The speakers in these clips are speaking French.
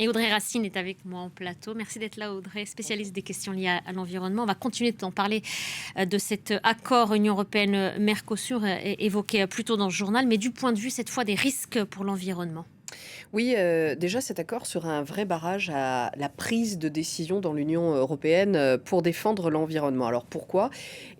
Et Audrey Racine est avec moi en plateau. Merci d'être là, Audrey, spécialiste des questions liées à l'environnement. On va continuer d'en parler de cet accord Union européenne-Mercosur évoqué plus tôt dans le journal, mais du point de vue cette fois des risques pour l'environnement. Oui, déjà cet accord sera un vrai barrage à la prise de décision dans l'Union européenne, pour défendre l'environnement. Alors pourquoi?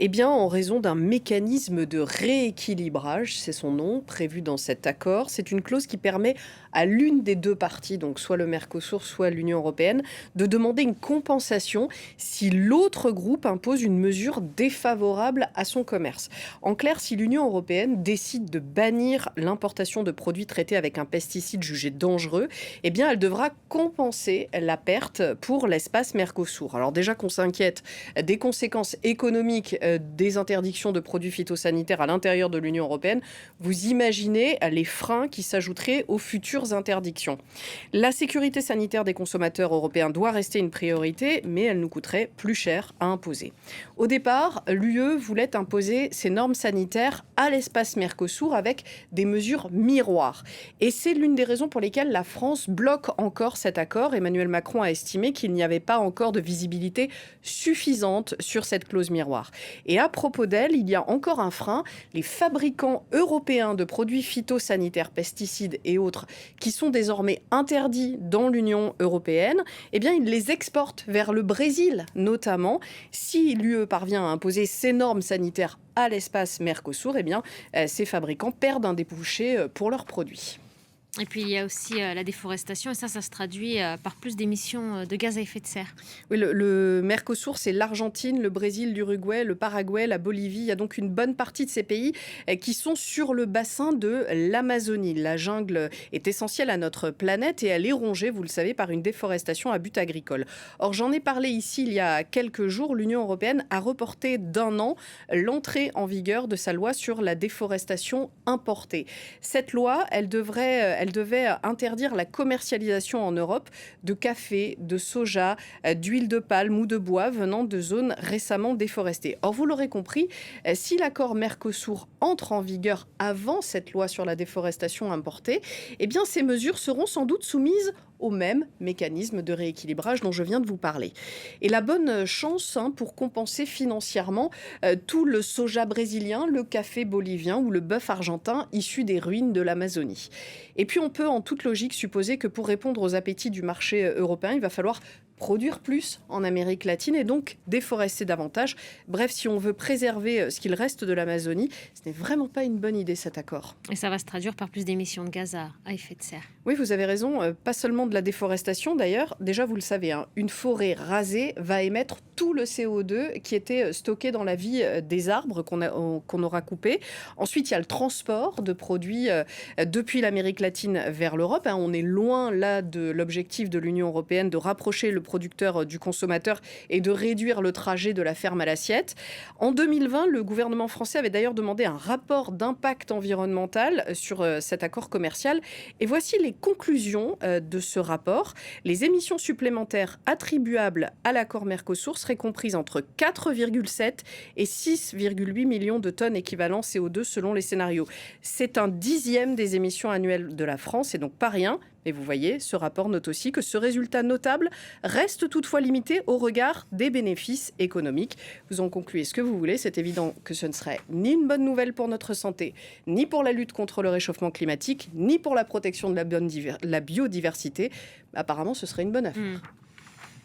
Eh bien, en raison d'un mécanisme de rééquilibrage, c'est son nom, prévu dans cet accord. C'est une clause qui permet à l'une des 2 parties, donc soit le Mercosur, soit l'Union européenne, de demander une compensation si l'autre groupe impose une mesure défavorable à son commerce. En clair, si l'Union européenne décide de bannir l'importation de produits traités avec un pesticide jugé dangereux, eh bien, elle devra compenser la perte pour l'espace Mercosur. Alors déjà qu'on s'inquiète des conséquences économiques des interdictions de produits phytosanitaires à l'intérieur de l'Union européenne, vous imaginez les freins qui s'ajouteraient aux futures interdictions. La sécurité sanitaire des consommateurs européens doit rester une priorité, mais elle nous coûterait plus cher à imposer. Au départ, l'UE voulait imposer ces normes sanitaires à l'espace Mercosur avec des mesures miroirs. Et c'est l'une des raisons pour lesquelles la France bloque encore cet accord. Emmanuel Macron a estimé qu'il n'y avait pas encore de visibilité suffisante sur cette clause miroir. Et à propos d'elle, il y a encore un frein. Les fabricants européens de produits phytosanitaires, pesticides et autres, qui sont désormais interdits dans l'Union européenne, eh bien, ils les exportent vers le Brésil, notamment. Si l'UE parvient à imposer ces normes sanitaires à l'espace Mercosur, eh bien, ces fabricants perdent un débouché pour leurs produits. Et puis il y a aussi la déforestation, et ça se traduit par plus d'émissions de gaz à effet de serre. Oui, le Mercosur, c'est l'Argentine, le Brésil, l'Uruguay, le Paraguay, la Bolivie. Il y a donc une bonne partie de ces pays qui sont sur le bassin de l'Amazonie. La jungle est essentielle à notre planète et elle est rongée, vous le savez, par une déforestation à but agricole. Or, j'en ai parlé ici il y a quelques jours. L'Union européenne a reporté d'1 an l'entrée en vigueur de sa loi sur la déforestation importée. Cette loi, elle devait interdire la commercialisation en Europe de café, de soja, d'huile de palme ou de bois venant de zones récemment déforestées. Or, vous l'aurez compris, si l'accord Mercosur entre en vigueur avant cette loi sur la déforestation importée, eh bien, ces mesures seront sans doute soumises au même mécanisme de rééquilibrage dont je viens de vous parler. Et la bonne chance, pour compenser financièrement tout le soja brésilien, le café bolivien ou le bœuf argentin issu des ruines de l'Amazonie. Et puis on peut en toute logique supposer que pour répondre aux appétits du marché européen, il va falloir produire plus en Amérique latine et donc déforester davantage. Bref, si on veut préserver ce qu'il reste de l'Amazonie, ce n'est vraiment pas une bonne idée cet accord. Et ça va se traduire par plus d'émissions de gaz à effet de serre. Oui, vous avez raison, pas seulement de la déforestation d'ailleurs. Déjà, vous le savez, une forêt rasée va émettre tout le CO2 qui était stocké dans la vie des arbres qu'on aura coupés. Ensuite, il y a le transport de produits depuis l'Amérique latine vers l'Europe. On est loin là de l'objectif de l'Union européenne de rapprocher le producteur du consommateur et de réduire le trajet de la ferme à l'assiette. En 2020, le gouvernement français avait d'ailleurs demandé un rapport d'impact environnemental sur cet accord commercial. Et voici les conclusions de ce rapport. Les émissions supplémentaires attribuables à l'accord Mercosur seraient comprises entre 4,7 et 6,8 millions de tonnes équivalent CO2 selon les scénarios. C'est un dixième des émissions annuelles de la France et donc pas rien. Mais vous voyez, ce rapport note aussi que ce résultat notable reste toutefois limité au regard des bénéfices économiques. Vous en concluez ce que vous voulez, c'est évident que ce ne serait ni une bonne nouvelle pour notre santé, ni pour la lutte contre le réchauffement climatique, ni pour la protection de la biodiversité. Apparemment, ce serait une bonne affaire.